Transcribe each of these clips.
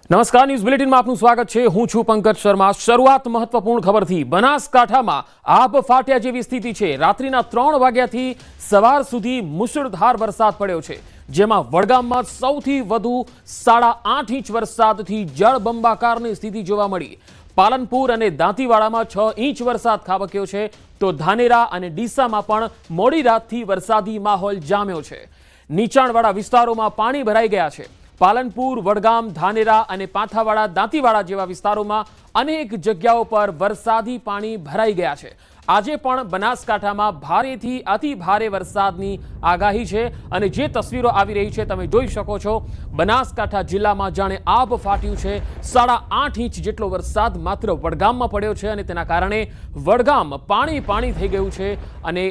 નમસ્કાર, ન્યૂઝ બુલેટિનમાં આપનું સ્વાગત છે। હું છું પંકજ શર્મા। શરૂઆત મહત્વપૂર્ણ ખબરથી। બનાસકાંઠામાં આબ ફાટ્યા જેવી સ્થિતિ છે। રાત્રિના 3 વાગ્યાથી સવાર સુધી મુશળધાર વરસાદ પડ્યો છે, જેમાં વડગામમાં સૌથી વધુ 8.5 ઇંચ વરસાદથી જળબંબાકારની સ્થિતિ જોવા મળી। પાલનપુર અને દાંતીવાડામાં 6 ઇંચ વરસાદ ખાબક્યો છે, તો ધાનેરા અને ડીસામાં પણ મોડી રાતથી વરસાદી માહોલ જામ્યો છે। નીચાણવાળા વિસ્તારોમાં પાણી ભરાઈ ગયા છે। પાલનપુર, વડગામ, ધાનેરા અને પાંથાવાડા, દાંતીવાડા જેવા વિસ્તારોમાં અનેક જગ્યાઓ પર વરસાદી પાણી ભરાઈ ગયા છે। આજે પણ બનાસકાંઠામાં ભારેથી અતિ ભારે વરસાદની આગાહી છે અને જે તસવીરો આવી રહી છે તમે જોઈ શકો છો। બનાસકાંઠા જિલ્લામાં જાણે આબ ફાટ્યું છે। 8.5 ઇંચ જેટલો વરસાદ માત્ર વડગામમાં પડ્યો છે અને તેના કારણે વડગામ પાણી થઈ ગયું છે અને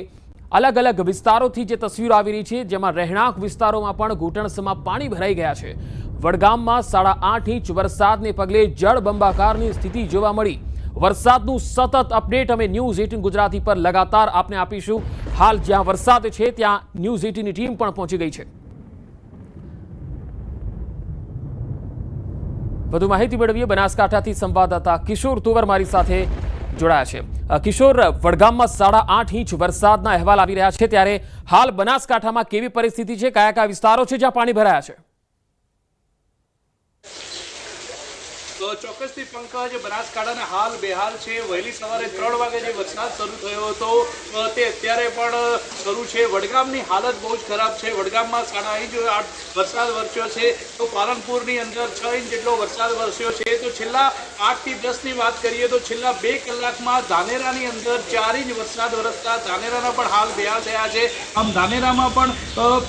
अलग अलग विस्तारों જે તસવીરો આવી રહી છે, જેમાં રહેણાંક વિસ્તારોમાં પણ ઘૂંટણસમાં પાણી ભરાઈ ગયા છે। વડગામમાં 8.5 ઇંચ વરસાદને પગલે જળબંબાકારની સ્થિતિ જોવા મળી। વરસાદનું સતત અપડેટ અમે ન્યૂઝ 18 ગુજરાતી પર લગાતાર આપને આપીશું। હાલ જ્યાં વરસાદ છે ત્યાં ન્યૂઝ 18ની ટીમ પણ પહોંચી ગઈ છે। વધુ માહિતી મેળવીએ। બનાસકાંઠાથી સંવાદદાતા કિશોર તુવર મારી સાથે જોડાયા છે। કિશોર, વડગામમાં 8.5 ઇંચ વરસાદના અહેવાલ આવી રહ્યા છે, ત્યારે હાલ બનાસકાંઠામાં કેવી પરિસ્થિતિ છે? કયા કયા વિસ્તારો છે જ્યાં પાણી ભરાયા છે? તો ચોક્કસથી પંકજ, બનાસકાંઠાના હાલ બેહાલ છે। વહેલી સવારે 3 વાગે જે વરસાદ શરૂ થયો હતો તે અત્યારે પણ શરૂ છે। વડગામની હાલત બહુ જ ખરાબ છે। વડગામમાં 8.5 ઇંચ વરસાદ વરસ્યો છે, તો પાલનપુરની અંદર 6 ઇંચ જેટલો વરસાદ વરસ્યો છે। તો છેલ્લા 8 થી 10ની વાત કરીએ તો છેલ્લા 2 કલાકમાં ધાનેરાની અંદર 4 ઇંચ વરસાદ વરસતા ધાનેરાના પણ હાલ બેહાલ થયા છે। આમ ધાનેરામાં પણ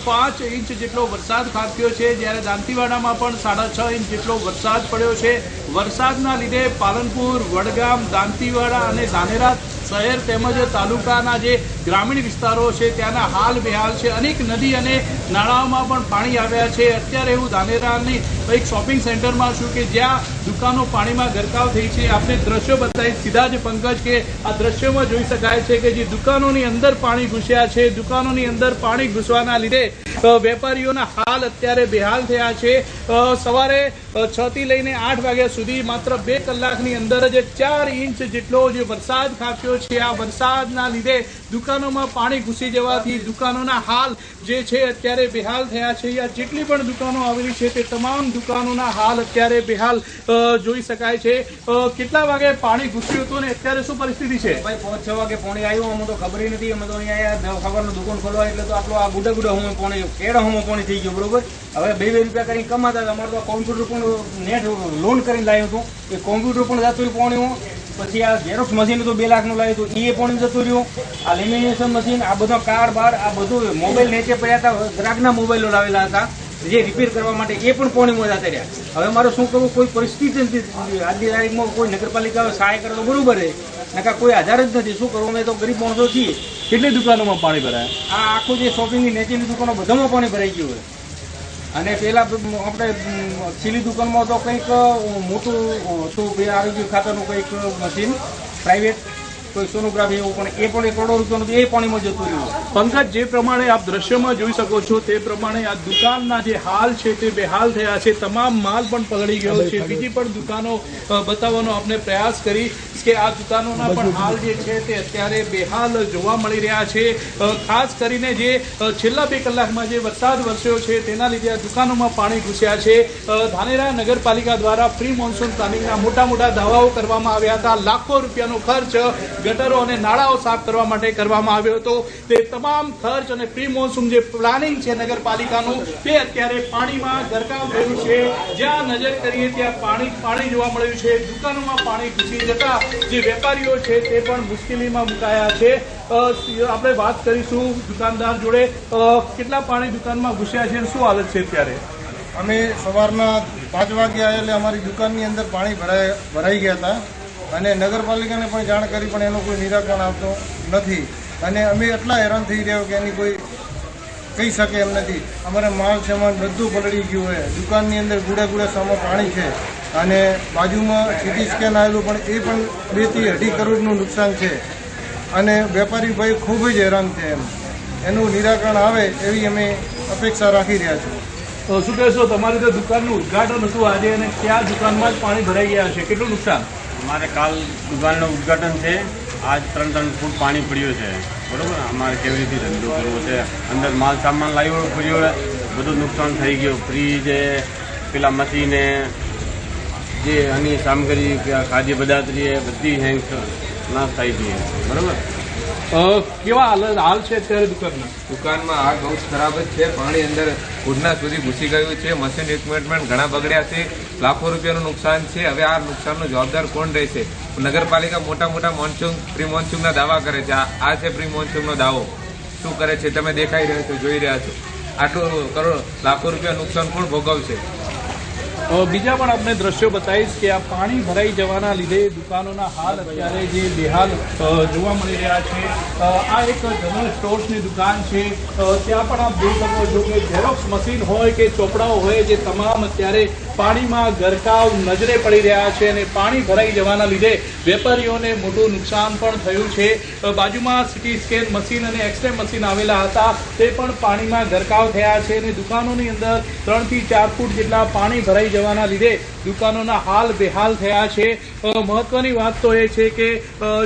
5 ઇંચ જેટલો વરસાદ ખાબક્યો છે, જ્યારે દાંતીવાડામાં પણ 6.5 ઇંચ જેટલો વરસાદ પડ્યો છે। વરસાદના લીધે પાલનપુર, વડગામ, દાંતીવાડા અને ધાનેરા શહેર તેમજ તાલુકાના જે ગ્રામીણ વિસ્તારો છે ત્યાંના હાલ બેહાલ છે। અનેક નદી અને નાળાઓમાં પણ પાણી આવ્યા છે। અત્યારે હું ધાનેરાની એક શોપિંગ સેન્ટરમાં છું કે જ્યાં દુકાનો પાણીમાં ગરકાવ થઈ છે। આપણે દ્રશ્યો બતાવી સીધા જ પંકજ કે આ દ્રશ્યોમાં જોઈ શકાય છે કે જે દુકાનોની અંદર પાણી ઘૂસ્યા છે, દુકાનોની અંદર પાણી ઘૂસવાના લીધે વેપારીઓના હાલ અત્યારે બેહાલ થયા છે। સવારે 6 થી લઈને 8 વાગ્યા સુધી માત્ર 2 કલાકની અંદર જ 4 ઇંચ જેટલો જે વરસાદ ખાબક્યો છે। આ વરસાદના લીધે દુકાનોમાં પાણી ઘૂસી જવાથી દુકાનોના હાલ જે છે અત્યારે બેહાલ થયા છે। આ જેટલી પણ દુકાનો આવેલી છે તે તમામ દુકાનોના હાલ અત્યારે બેહાલ જોઈ શકાય છે। કેટલા વાગે પાણી ઘૂસ્યું હતું ને અત્યારે શું પરિસ્થિતિ છે? ભાઈ 5-6 વાગે પાણી આવ્યું, અમે તો ખબર નથી। અમે તો અહીંયા ખબરનું દુકાન ખોલવા એટલે તો આટલો આ ગુડા હું પાણી કેળા હું પાણી થઈ ગયું, બરોબર। હવે 2 રૂપિયા કરીને કમાતા હતા। અમારે તો કોમ્પ્યુટર પણ નેટ લોન કરીને લાવ્યું હતું, એ કોમ્પ્યુટર પણ જતું રહ્યું પાણી। પછી આ ઝેરોક્સ મશીન તો 2 લાખનું લાવ્યું હતું, એ પાણી જતું રહ્યું। આ લેમિનેશન મશીન, આ બધો કાર્ડ બાર, આ બધું મોબાઈલ નીચે પડ્યા હતા, ગ્રાહકના મોબાઈલો લાવેલા હતા જે રિપેર કરવા માટે, એ પણ પાણીમાં જતા રહ્યા। હવે મારે શું કરવું? કોઈ પરિસ્થિતિ નથી આજની તારીખમાં। કોઈ નગરપાલિકા સહાય કરે તો બરોબર છે, નકા કોઈ આધાર જ નથી। શું કરવું? અમે તો ગરીબ માણસો છીએ। કેટલી દુકાનોમાં પાણી ભરાયા? આ આખું જે શોપિંગની નીચેની દુકાનો બધામાં પાણી ભરાઈ ગયું હોય। અને પેલા આપણે છેલ્લી દુકાનમાં તો કંઈક મોટું હતું આરોગ્ય ખાતાનું કંઈક મશીન પ્રાઇવેટ, કોઈ સોનોગ્રાફી એવું, પણ એ પણ 1 કરોડ રૂપિયાનું એ પાણીમાં જતું રહ્યું। પંકજ, જે પ્રમાણે આપ દ્રશ્યમાં જોઈ શકો છો તે પ્રમાણે આ દુકાનના જે હાલ છે તે બેહાલ થયા છે। તમામ માલ પણ પલળી ગયો છે। બીજી પણ દુકાનો બતાવવાનો આપણે પ્રયાસ કરી કે આ દુકાનોના પણ હાલ જે છે તે અત્યારે બેહાલ જોવા મળી રહ્યા છે। ખાસ કરીને જે છેલ્લા 2 કલાકમાં જે વરસાદ વરસ્યો છે તેના લીધે આ દુકાનોમાં પાણી ઘૂસ્યા છે। ધાનેરા નગરપાલિકા દ્વારા પ્રી મોન્સૂન પ્લાનિંગના મોટા દાવાઓ કરવામાં આવ્યા હતા। લાખો રૂપિયાનો ખર્ચ ગટરો અને નાળાઓ સાફ કરવા માટે કરવામાં આવ્યો હતો। તે તમામ ખર્ચ અને પ્રી મોન્સૂન જે પ્લાનિંગ છે નગરપાલિકાનું તે અત્યારે પાણીમાં ગરકાવ થયું છે। જ્યાં નજર કરીએ ત્યાં પાણી જોવા મળ્યું છે। દુકાનોમાં પાણી ઘૂસી જતા જે વેપારીઓ છે તે પણ મુશ્કેલીમાં મુકાયા છે। આપણે વાત કરીશું દુકાનદાર જોડે, કેટલા પાણી દુકાનમાં ઘૂસ્યા છે, શું હાલત છે અત્યારે? અમે સવારના 5 વાગે આવ્યા એટલે અમારી દુકાનની અંદર પાણી ભરાઈ ગયા હતા અને નગરપાલિકાને પણ જાણ કરી, પણ એનું કોઈ નિરાકરણ આવતો નથી અને અમે એટલા હેરાન થઈ રહ્યા કે એની કોઈ કહી શકે એમ નથી। અમારે માલ સામાન બધું પલળી ગયું હોય। દુકાનની અંદર ગુડા સામો પાણી છે અને બાજુમાં સીટી સ્કેન આવેલું, પણ એ પણ 2 થી 2.5 કરોડનું નુકસાન છે અને વેપારી ભાઈ ખૂબ જ હેરાન છે। એનું નિરાકરણ આવે એવી અમે અપેક્ષા રાખી રહ્યા છીએ। શું કહેશો, તમારી તો દુકાનનું ઉદ્ઘાટન હતું આજે અને ત્યાં દુકાનમાં જ પાણી ભરાઈ ગયા છે, કેટલું નુકસાન? અમારે કાલ દુકાનનું ઉદ્ઘાટન છે, આજ 3 ફૂટ પાણી પડ્યું છે, બરાબર. અમારે કેવી રીતે ધંધો કરવો છે, અંદર માલ સામાન લાવ્યો પડ્યો, બધું નુકસાન થઈ ગયું. ફ્રીજ પેલા મશીને જે આની સામગ્રી ખાદ્ય પદાર્થ બધી હેંગ નાશ થઈ ગઈ, બરાબર. કેવા હાલ છે અત્યારે દુકાનમાં આગ બહુ ખરાબ જ છે. પાણી અંદર ઘૂંટણા સુધી ઘૂસી ગયું છે. મશીન ઇક્વિપમેન્ટ ઘણા બગડ્યા છે. લાખો રૂપિયાનું નુકસાન છે. હવે આ નુકસાનનો જવાબદાર કોણ રહેશે? નગરપાલિકા મોટા મોટા પ્રી મોન્સૂનના દાવા કરે છે. આ છે પ્રી મોન્સૂનનો દાવો. શું કરે છે તમે દેખાઈ રહ્યા છો, જોઈ રહ્યા છો. આટલું કરોડ લાખો રૂપિયા નુકસાન કોણ ભોગવશે? બીજા પણ આપણે દ્રશ્યો બતાવીશ કે આ પાણી ભરાઈ જવાના લીધે દુકાનોના હાલ અત્યારે જે બેહાલ જોવા મળી રહ્યા છે. આ એક જનરલ સ્ટોર્સની દુકાન છે, ત્યાં પણ આપ જોઈ શકો છો કે ઝેરોક્સ મશીન હોય કે ચોપડાઓ હોય, જે તમામ અત્યારે પાણીમાં ગરકાવ નજરે પડી રહ્યા છે અને પાણી ભરાઈ જવાના લીધે વેપારીઓને મોટું નુકસાન પણ થયું છે. બાજુમાં સિટી સ્કેન મશીન અને એક્સરે મશીન આવેલા હતા, તે પણ પાણીમાં ગરકાવ થયા છે અને દુકાનોની અંદર 3 થી 4 ફૂટ જેટલા પાણી ભરાઈ જવાના લીધે દુકાનોના હાલ બેહાલ થયા છે. મહત્વની વાત તો એ છે કે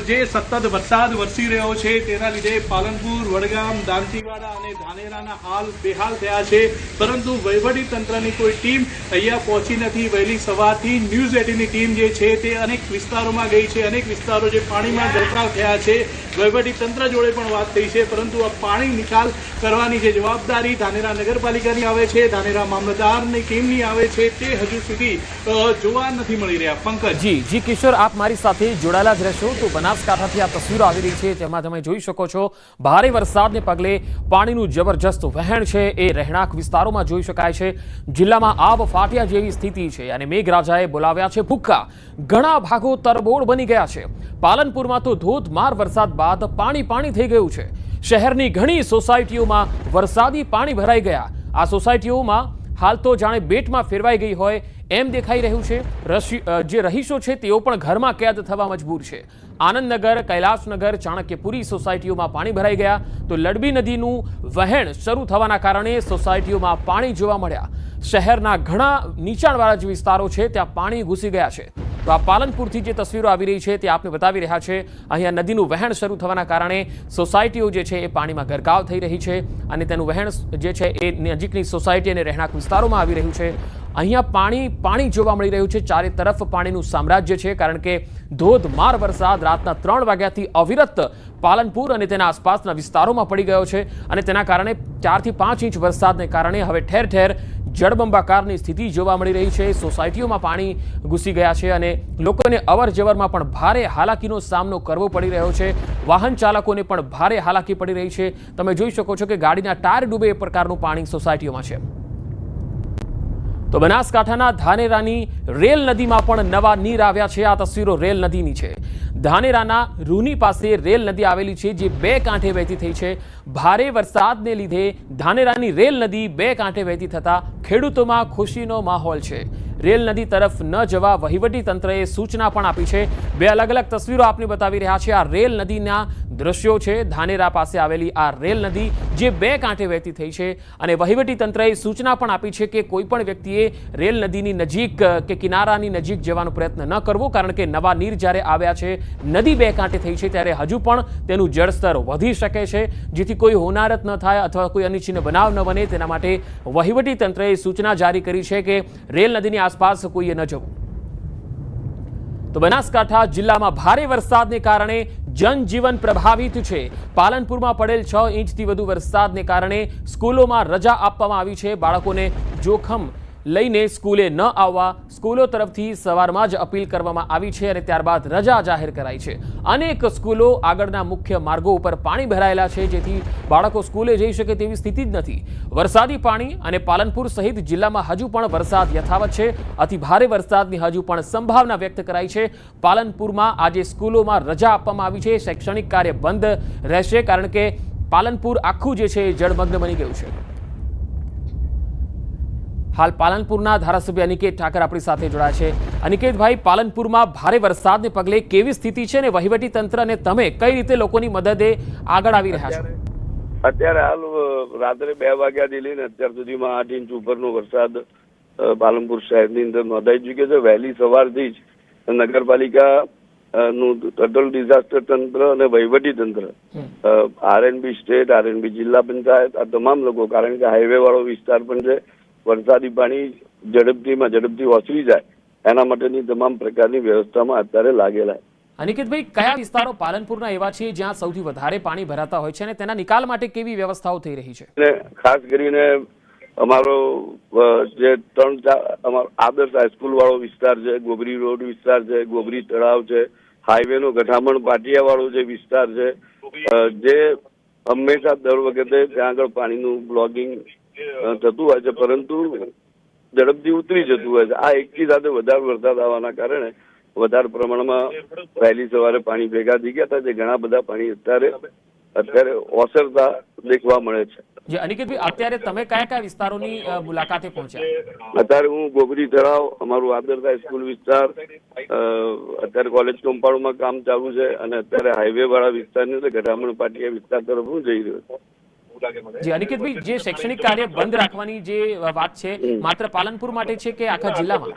જે સતત વરસાદ વરસી રહ્યો છે તેના લીધે પાલનપુર, વડગામ, દાંતીવાડા અને ધાનેરાના હાલ બેહાલ થયા છે, પરંતુ વહીવટી તંત્રની કોઈ ટીમ અહીંયા પહોંચી નથી. વહેલી સવારથી ન્યૂઝ 18ની ટીમ જે છે તે અનેક વિસ્તારોમાં ગઈ છે. અનેક વિસ્તારો જે પાણીમાં ગરકાવ થયા છે, વહીવટી તંત્ર જોડે પણ વાત થઈ છે, પરંતુ આ પાણી નિકાલ કરવાની જે જવાબદારી ધાનેરા નગરપાલિકાની આવે છે, ધાનેરા મામલતદારની ટીમની આવે છે, તે હજુ સુધી જોવા નથી મળી રહ્યા. પંકજ જી કિશોર, આપ મારી સાથે જોડાયેલા જ રહેશો. તો બનાસકાંઠાથી આ તસવીરો આવી રહી છે, તેમાં તમે જોઈ શકો છો ભારે વરસાદને પગલે પાણીનું જબરજસ્ત વહેણ છે એ રહેણાંક વિસ્તારોમાં જોઈ શકાય છે. જિલ્લામાં આબ ફાટ્યા જેવી સ્થિતિ છે અને મેઘરાજાએ બોલાવ્યા છે ભૂક્કા. ઘણા ભાગો તરબોળ બની ગયા છે. પાલનપુરમાં તો ધોધમાર વરસાદ બાદ પાણી થઈ ગયું છે. શહેરની ઘણી સોસાયટીઓમાં વરસાદી પાણી ભરાઈ ગયા. આ સોસાયટીઓમાં હાલ તો જાણે બેટમાં ફેરવાઈ ગઈ હોય એમ દેખાઈ રહ્યું છે. જે રહીશો છે તેઓ પણ ઘરમાં કેદ થવા મજબૂર છે. આનંદનગર, કૈલાસનગર, ચાણક્યપુરી સોસાયટીઓમાં પાણી ભરાઈ ગયા. તો લડબી નદીનું વહેણ શરૂ થવાના કારણે સોસાયટીઓમાં પાણી જોવા મળ્યા. શહેરના ઘણા નીચાણવાળા જે વિસ્તારો છે ત્યાં પાણી ઘૂસી ગયા છે. તો આ પાલનપુરથી જે તસવીરો આવી રહી છે તે આપને બતાવી રહ્યા છે. અહીંયા નદીનું વહેણ શરૂ થવાના કારણે સોસાયટીઓ જે છે એ પાણીમાં ગરકાવ થઈ રહી છે અને તેનું વહેણ જે છે એ નજીકની સોસાયટી અને રહેણાંક વિસ્તારોમાં આવી રહ્યું છે. અહીંયા પાણી જોવા મળી રહ્યું છે. ચારે તરફ પાણીનું સામ્રાજ્ય છે, કારણ કે ધોધમાર વરસાદ રાતના 3 વાગ્યાથી અવિરત પાલનપુર અને તેના આસપાસના વિસ્તારોમાં પડી ગયો છે અને તેના કારણે 4 થી 5 ઇંચ વરસાદને કારણે હવે ઠેર ઠેર જળબંબાકારની સ્થિતિ જોવા મળી રહી છે. સોસાયટીઓમાં પાણી ઘૂસી ગયા છે અને લોકોને અવર જવરમાં પણ ભારે હાલાકીનો સામનો કરવો પડી રહ્યો છે. વાહન ચાલકોને પણ ભારે હાલાકી પડી રહી છે. તમે જોઈ શકો છો કે ગાડીના ટાયર ડૂબે એ પ્રકારનું પાણી સોસાયટીઓમાં છે. તો બનાસકાંઠાના ધાનેરાની રેલ નદીમાં પણ નવા નીર આવ્યા છે. આ તસવીરો રેલ નદીની છે. ધાનેરાના રૂની પાસે રેલ નદી આવેલી છે, જે 2 કાંઠે વહેતી થઈ છે. ભારે વરસાદને લીધે ધાનેરાની રેલ નદી 2 કાંઠે વહેતી થતા ખેડૂતોમાં ખુશીનો માહોલ છે. રેલ નદી તરફ ન જવા વહીવટી તંત્રએ સૂચના પણ આપી છે. 2 અલગ અલગ તસવીરો આપને બતાવી રહ્યા છે. આ રેલ નદીના દ્રશ્યો છે. ધાનેરા પાસે આવેલી આ રેલ નદી જે 2 કાંઠે વહેતી થઈ છે અને વહીવટી તંત્રએ સૂચના પણ આપી છે કે કોઈ પણ વ્યક્તિએ રેલ નદીની નજીક કે કિનારાની નજીક જવાનો પ્રયત્ન ન કરવો, કારણ કે નવા નીર જ્યારે આવ્યા છે, નદી 2 કાંઠે થઈ છે, ત્યારે હજુ પણ તેનું જળસ્તર વધી શકે છે. જેથી કોઈ હોનારત ન થાય અથવા કોઈ અનિચ્છનીય બનાવ ન બને, તેના માટે વહીવટી તંત્રએ સૂચના જારી કરી છે કે રેલ નદીની આસપાસ કોઈએ ન જવું. તો બનાસકાંઠા જિલ્લામાં ભારે વરસાદને કારણે જનજીવન પ્રભાવિત છે. પાલનપુરમાં પડેલ 6 ઇંચથી વધુ વરસાદને કારણે સ્કૂલોમાં રજા આપવામાં આવી છે. બાળકોને જોખમ લઈને સ્કૂલે ન આવવા સ્કૂલો તરફથી સવારમાં જ અપીલ કરવામાં આવી છે અને ત્યારબાદ રજા જાહેર કરાઈ છે. અનેક સ્કૂલો આગળના મુખ્ય માર્ગો ઉપર પાણી ભરાયેલા છે, જેથી બાળકો સ્કૂલે જઈ શકે તેવી સ્થિતિ જ નથી. વરસાદી પાણી અને પાલનપુર સહિત જિલ્લામાં હજુ પણ વરસાદ યથાવત છે. અતિ ભારે વરસાદની હજુ પણ સંભાવના વ્યક્ત કરાઈ છે. પાલનપુરમાં આજે સ્કૂલોમાં રજા આપવામાં આવી છે. શૈક્ષણિક કાર્ય બંધ રહેશે, કારણ કે પાલનપુર આખું જે છે એ જળમગ્ન બની ગયું છે. હાલ પાલનપુરના ધારાસભ્ય અનિકેત ઠાકર આપણી સાથે જોડાયા છે. અનિકેતભાઈ, પાલનપુરમાં ભારે વરસાદને પગલે કેવી સ્થિતિ છે અને વહીવટી તંત્ર અને તમે કઈ રીતે લોકોની મદદે આગળ આવી રહ્યા છો? અત્યારે હાલ રાત્રે 2 વાગ્યાથી લઈને અત્યાર સુધીમાં 8 ઇંચ ઉપરનો વરસાદ પાલનપુર શહેરની અંદર નોંધાઈ ચૂક્યો છે. વહેલી સવારથી જ નગરપાલિકા નું ટોટલ ડિઝાસ્ટર તંત્ર અને વહીવટી તંત્ર, આરએનબી સ્ટેટ, આરએનબી જિલ્લા પંચાયત, આ તમામ લોકો, કારણ કે હાઈવે વાળો વિસ્તાર પણ છે, વરસાદી પાણી ઝડપથી ઓસરી જાય એના માટેની તમામ પ્રકારની વ્યવસ્થામાં અત્યારે લાગેલા. અનિકેતભાઈ, કયા વિસ્તારો પાલનપુરના એવા છે જ્યાં સૌથી વધારે પાણી ભરાતા હોય છે અને તેના નિકાલ માટે કેવી વ્યવસ્થાઓ થઈ રહી છે? ખાસ કરીને અમારો જે 3-4 અમારો આદર્શ હાઈસ્કૂલ વાળો વિસ્તાર છે, ગોબરી રોડ વિસ્તાર છે, ગોબરી તળાવ છે, હાઈવે નો ગઠામણ પાટિયા વાળો જે વિસ્તાર છે, જે હંમેશા દર વખતે ત્યાં આગળ પાણીનું બ્લોકિંગ થતું હોય છે, પરંતુ ઝડપથી ઉતરી જતું હોય છે. આ એકથી સાથે વધારે વરસાદ આવવાના કારણે વધારે પ્રમાણમાં વહેલી સવારે પાણી ભેગા થઈ ગયા હતા, જે ઘણા બધા પાણી અત્યારે ઓસરતા દેખવા મળે છે. જે અનિકેતભાઈ, અત્યારે તમે કયા વિસ્તારોની મુલાકાતે પહોંચ્યા? અત્યારે હું ગોબરી તળાવ, અમારું આદર્શ હાઈસ્કૂલ વિસ્તાર, અત્યારે કોલેજ કમ્પાઉન્ડમાં કામ ચાલુ છે, અને અત્યારે હાઈવે વાળા વિસ્તારની અંદર ગઠામણ પાટિયા વિસ્તાર તરફ હું જઈ રહ્યો છું. જે અનિકેતભાઈ, જે શૈક્ષણિક કાર્ય બંધ રાખવાની જે વાત છે, માત્ર પાલનપુર માટે છે કે આખા જિલ્લામાં?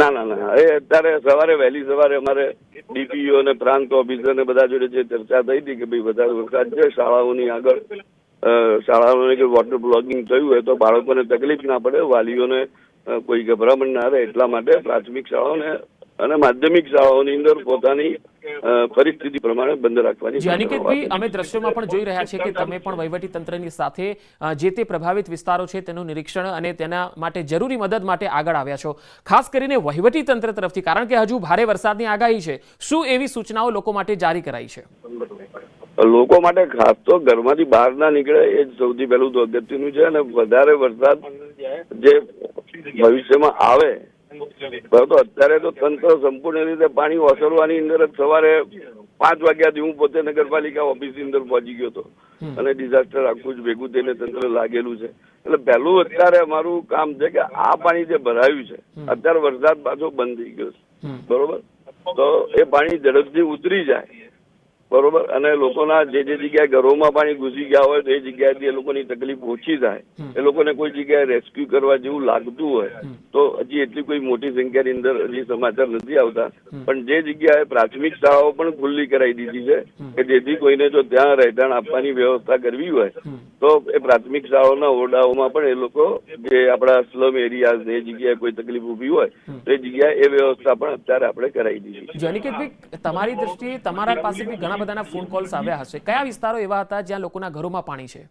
ના, એ અત્યારે સવારે વહેલી સવારે અમારે ડીપીઓ અને પ્રાંત ઓફિસર ને બધા જોડે જે ચર્ચા થઈ હતી કે ભાઈ વધારે વરસાદ છે, શાળાઓની આગળ શાળાઓને વોટર બ્લોકિંગ થયું હોય તો બાળકોને તકલીફ ના પડે, વાલીઓને કોઈ ગભરામણ ના રહે, એટલા માટે પ્રાથમિક શાળાઓને અને માધ્યમિક શાળાઓની અંદર પોતાની પરિસ્થિતિ પ્રમાણે બંધ રાખવાની. અનિકેતભાઈ, અમે દ્રશ્યોમાં પણ જોઈ રહ્યા છીએ કે તમે પણ વહીવટી તંત્રની સાથે જે તે પ્રભાવિત વિસ્તારો છે તેનું નિરીક્ષણ અને તેના માટે જરૂરી મદદ માટે આગળ આવ્યા છો. ખાસ કરીને વહીવટી તંત્ર તરફથી, કારણ કે હજુ ભારે વરસાદની આગાહી છે, શું એવી સૂચનાઓ લોકો માટે જારી કરાઈ છે? લોકો માટે ખાસ તો ઘરમાંથી બહાર ના નીકળે એ જ સૌથી પહેલું તો અગત્યનું છે, અને વધારે વરસાદ જે ભવિષ્યમાં આવે તો અત્યારે તો તંત્ર સંપૂર્ણ રીતે પાણી ઓસરવાની અંદર જ સવારે 5 વાગ્યાથી હું પોતે નગરપાલિકા ઓફિસની અંદર પહોંચી ગયો હતો, અને ડિઝાસ્ટર આખું જ ભેગું થઈને તંત્ર લાગેલું છે. એટલે પહેલું અત્યારે અમારું કામ છે કે આ પાણી જે ભરાયું છે, અત્યારે વરસાદ પાછો બંધ થઈ ગયો છે, બરોબર, તો એ પાણી ઝડપથી ઉતરી જાય, બરોબર, અને લોકોના જે જગ્યાએ ઘરોમાં પાણી ઘૂસી ગયા હોય તો એ જગ્યાએથી એ લોકોની તકલીફ ઓછી થાય, એ લોકોને કોઈ જગ્યાએ રેસ્ક્યુ કરવા જેવું લાગતું હોય તો હજી એટલી કોઈ મોટી સંખ્યાની અંદર હજી સમાચાર નથી આવતા, પણ જે જગ્યાએ પ્રાથમિક શાળાઓ પણ ખુલ્લી કરાવી દીધી છે કે જેથી કોઈને જો ત્યાં રહેઠાણ આપવાની વ્યવસ્થા કરવી હોય તો એ પ્રાથમિક શાળાઓના ઓરડાઓમાં પણ એ લોકો જે આપણા સ્લમ એરિયાઝ એ જગ્યાએ કોઈ તકલીફ ઊભી હોય તો એ જગ્યાએ એ વ્યવસ્થા પણ અત્યારે આપણે કરાવી દીધી. અનિકેતભાઈ, તમારી દ્રષ્ટિએ તમારા પાસે ઘણા બધાના ફોન કોલ્સ આવ્યા હશે, કયા વિસ્તારો એવા હતા જ્યાં લોકોના ઘરોમાં પાણી છે?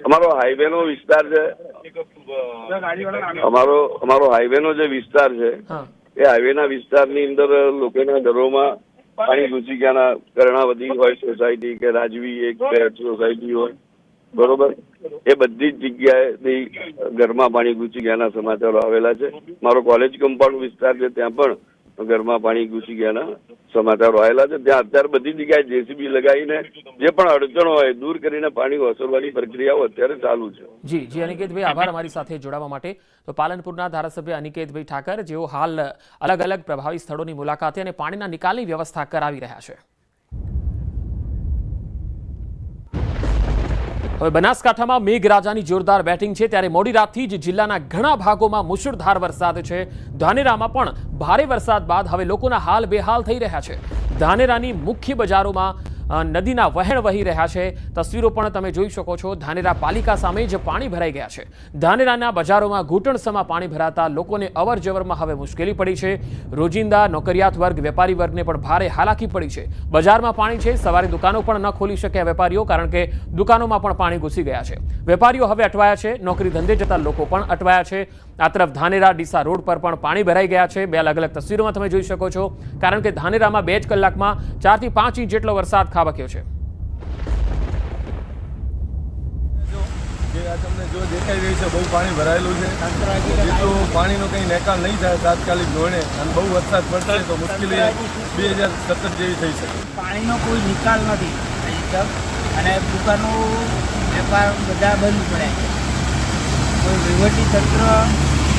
અમારો હાઈવે નો વિસ્તાર છે, અમારો હાઈવે નો જે વિસ્તાર છે એ હાઈવે ના વિસ્તારની અંદર લોકોના ઘરોમાં પાણી ઘૂસી ગયાના, કર્ણાવતી હોય સોસાયટી કે રાજવી એક સોસાયટી હોય, બરોબર, એ બધી જ જગ્યાએથી ઘરમાં પાણી ઘૂસી ગયાના સમાચારો આવેલા છે. મારો કોલેજ કમ્પાઉન્ડ વિસ્તાર છે ત્યાં પણ ઘરમાં પાણી ઘૂસી ગયાના સમાચારો આવેલા છે. ત્યાં અત્યારે બધી જગ્યાએ જેસીબી લગાવીને જે પણ અડચણો હોય દૂર કરીને પાણી ઓસરવાની પ્રક્રિયાઓ અત્યારે ચાલુ છે. જી અનિકેતભાઈ, આભાર અમારી સાથે જોડાવા માટે. તો પાલનપુરના ધારાસભ્ય અનિકેતભાઈ ઠાકર, જેઓ હાલ અલગ અલગ પ્રભાવિત સ્થળોની મુલાકાતે અને પાણીના નિકાલની વ્યવસ્થા કરાવી રહ્યા છે. હવે બનાસકાંઠામાં મેઘરાજાની જોરદાર બેટિંગ છે, ત્યારે મોડી રાતથી જ જિલ્લાના ઘણા ભાગોમાં મુશળધાર વરસાદ છે. ધાનેરામાં પણ ભારે વરસાદ બાદ હવે લોકોના હાલ બેહાલ થઈ રહ્યા છે. ધાનેરાની મુખ્ય બજારોમાં નદીના વહેણ વહી રહ્યા છે. તસવીરો પણ તમે જોઈ શકો છો. ધાનેરા પાલિકા સામે જ પાણી ભરાઈ ગયા છે. ધાનેરાના બજારોમાં ઘૂંટણસમાં પાણી ભરાતા લોકોને અવર જવરમાં હવે મુશ્કેલી પડી છે. રોજિંદા નોકરિયાત વર્ગ, વેપારી વર્ગને પણ ભારે હાલાકી પડી છે. બજારમાં પાણી છે, સવારે દુકાનો પણ ન ખોલી શક્યા વેપારીઓ, કારણ કે દુકાનોમાં પણ પાણી ઘૂસી ગયા છે. વેપારીઓ હવે અટવાયા છે, નોકરી ધંધે જતા લોકો પણ અટવાયા છે. આ તરફ ધાનેરા ડીસા રોડ પર પણ પાણી ભરાઈ ગયા છે. બે અલગ અલગ તસવીરોમાં તમે જોઈ શકો છો, કારણ કે ધાનેરામાં 2 જ કલાકમાં 4 થી 5 ઇંચ જેટલો વરસાદ ખાબક્યો છે. તમને જો દેખાઈ રહ્યું છે, બહુ પાણી ભરાયેલું છે. જો પાણીનો કંઈ નિકાલ નહીં થાય તાત્કાલિક ધોરણે અને બહુ વરસાદ પડશે તો મુશ્કેલી 2017 જેવી થઈ શકે. પાણીનો કોઈ નિકાલ નથી અને દુકાનો વેપાર બધા બંધ પડ્યા છે. કોઈ વહીવટી તંત્ર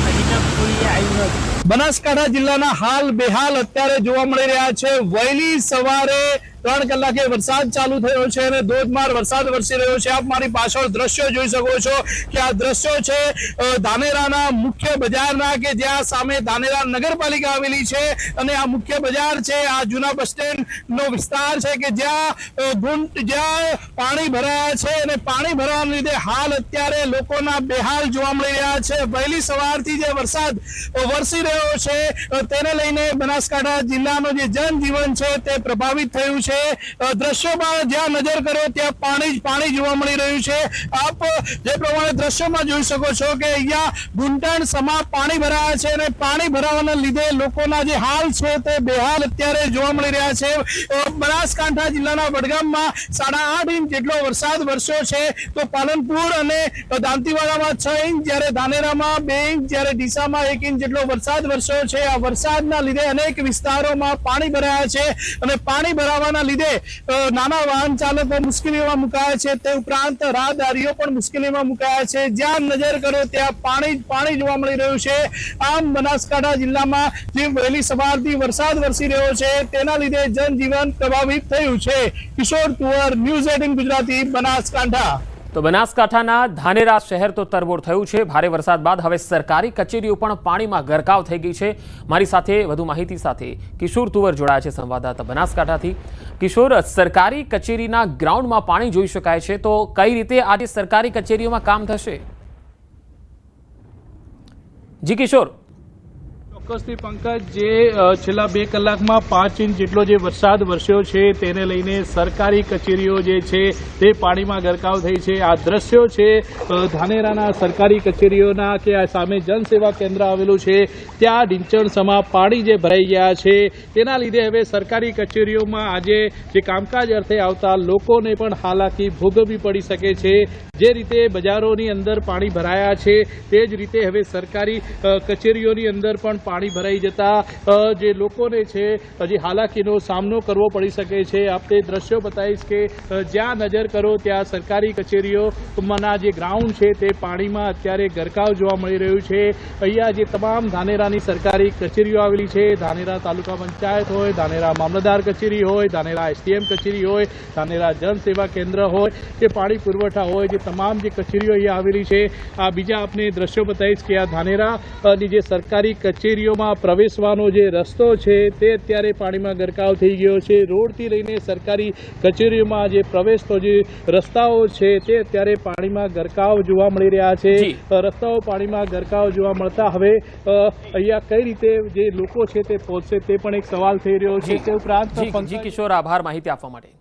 હજી તક કોઈ આવ્યું નથી. બનાસકાંઠા જિલ્લાના હાલ બેહાલ અત્યારે જોવા મળી રહ્યા છે. વહેલી સવારે 3 કલાકે વરસાદ ચાલુ થયો છે અને ધોધમાર વરસાદ વરસી રહ્યો છે. આપ મારી પાછળ દ્રશ્યો જોઈ શકો છો કે આ દ્રશ્યો છે ધાનેરાના મુખ્ય બજારના, કે જ્યાં સામે ધાનેરા નગરપાલિકા આવેલી છે અને આ મુખ્ય બજાર છે. આ જૂના બસ સ્ટેન્ડ નો વિસ્તાર છે કે જ્યાં પાણી ભરાયા છે અને પાણી ભરાવાને લીધે હાલ અત્યારે લોકોના બેહાલ જોવા મળી રહ્યા છે. વહેલી સવારથી જે વરસાદ વરસી રહ્યો છે તેને લઈને બનાસકાંઠા જિલ્લાનો જે જનજીવન છે તે પ્રભાવિત થયું છે. દ્રશ્યોમાં જ્યાં નજર કરો ત્યાં પાણી જ પાણી જોવા મળી રહ્યું છે. આપ જે પ્રમાણે દ્રશ્યોમાં જોઈ શકો છો કે અહીંયા ઘૂંટણ સમા પાણી ભરાયા છે અને પાણી ભરાવાના લીધે લોકોના જે હાલ છે તે બેહાલ અત્યારે જોવા મળી રહ્યા છે. બનાસકાંઠા જિલ્લાના વડગામમાં 8.5 ઇંચ જેટલો વરસાદ વરસ્યો છે, તો પાલનપુર અને દાંતીવાડામાં 6 ઇંચ, જ્યારે ધાનેરામાં 2 ઇંચ, જ્યારે ડીસામાં 1 ઇંચ જેટલો વરસાદ વરસ્યો છે. આ વરસાદના લીધે અનેક વિસ્તારોમાં પાણી ભરાયા છે અને પાણી ભરાવાના લીધે નાના વાહન ચાલકો મુશ્કેલીઓમાં મુકાયા છે. તે ઉપરાંત રાહદારીઓ પણ મુશ્કેલીમાં મુકાયા છે. જ્યાં નજર કરો ત્યાં પાણી જોવા મળી રહ્યું છે. આમ બનાસકાંઠા જિલ્લામાં જે વહેલી સવારથી વરસાદ વરસી રહ્યો છે તેના લીધે જનજીવન પ્રભાવિત થયું છે. કિશોર તુવર, ન્યૂઝ 18 ગુજરાતી, બનાસકાંઠા. તો બનાસકાંઠાના ધાનેરા શહેર તો તરબોળ થયું છે. ભારે વરસાદ બાદ હવે સરકારી કચેરીઓ પણ પાણીમાં ગરકાવ થઈ ગઈ છે. મારી સાથે વધુ માહિતી સાથે કિશોર તુવર જોડાયા છે સંવાદદાતા બનાસકાંઠાથી. કિશોર, સરકારી કચેરીના ગ્રાઉન્ડમાં પાણી જોઈ શકાય છે, તો કઈ રીતે આજે સરકારી કચેરીઓમાં કામ થશે? જી કિશોર. ચોક્કસથી પંકજ, જે છેલ્લા 2 કલાકમાં 5 ઇંચ જેટલો જે વરસાદ વરસ્યો છે તેને લઈને સરકારી કચેરીઓ જે છે તે પાણીમાં ગરકાવ થઈ છે. આ દ્રશ્યો છે ધાનેરાના સરકારી કચેરીઓના, કે આ સામે જનસેવા કેન્દ્ર આવેલું છે ત્યાં ઢીંચણ સમા પાણી જે ભરાઈ ગયા છે તેના લીધે હવે સરકારી કચેરીઓમાં આજે જે કામકાજ અર્થે આવતા લોકોને પણ હાલાકી ભોગવવી પડી શકે છે. જે રીતે બજારોની અંદર પાણી ભરાયા છે તે જ રીતે હવે સરકારી કચેરીઓની અંદર પણ પાણી ભરાઈ જતા જે લોકોને છે હજી હાલાકીનો સામનો કરવો પડી શકે છે. આપણે દ્રશ્યો બતાવીશ કે જ્યાં નજર કરો ત્યાં સરકારી કચેરીઓમાંના જે ગ્રાઉન્ડ છે તે પાણીમાં અત્યારે ગરકાવ જોવા મળી રહ્યું છે. અહીંયા જે તમામ ધાનેરાની સરકારી કચેરીઓ આવેલી છે, ધાનેરા તાલુકા પંચાયત હોય, ધાનેરા મામલતદાર કચેરી હોય, ધાનેરા STM કચેરી હોય, ધાનેરા જનસેવા કેન્દ્ર હોય કે પાણી પુરવઠા હોય, જે તમામ જે કચેરીઓ અહીંયા આવેલી છે. આ બીજા આપણે દ્રશ્યો બતાવીશ કે આ ધાનેરાની જે સરકારી કચેરીઓમાં પ્રવેશવાનો જે રસ્તો છે તે અત્યારે પાણીમાં ગરકાવ થઈ ગયો છે. રોડથી લઈને સરકારી કચેરીઓમાં જે પ્રવેશતો જે રસ્તાઓ છે તે અત્યારે પાણીમાં ગરકાવ જોવા મળી રહ્યા છે. રસ્તાઓ પાણીમાં ગરકાવ જોવા મળતા હવે અહીંયા કઈ રીતે જે લોકો છે તે પહોંચશે તે પણ એક સવાલ થઈ રહ્યો છે. તે ઉપરાંત કિશોર, આભાર માહિતી આપવા માટે.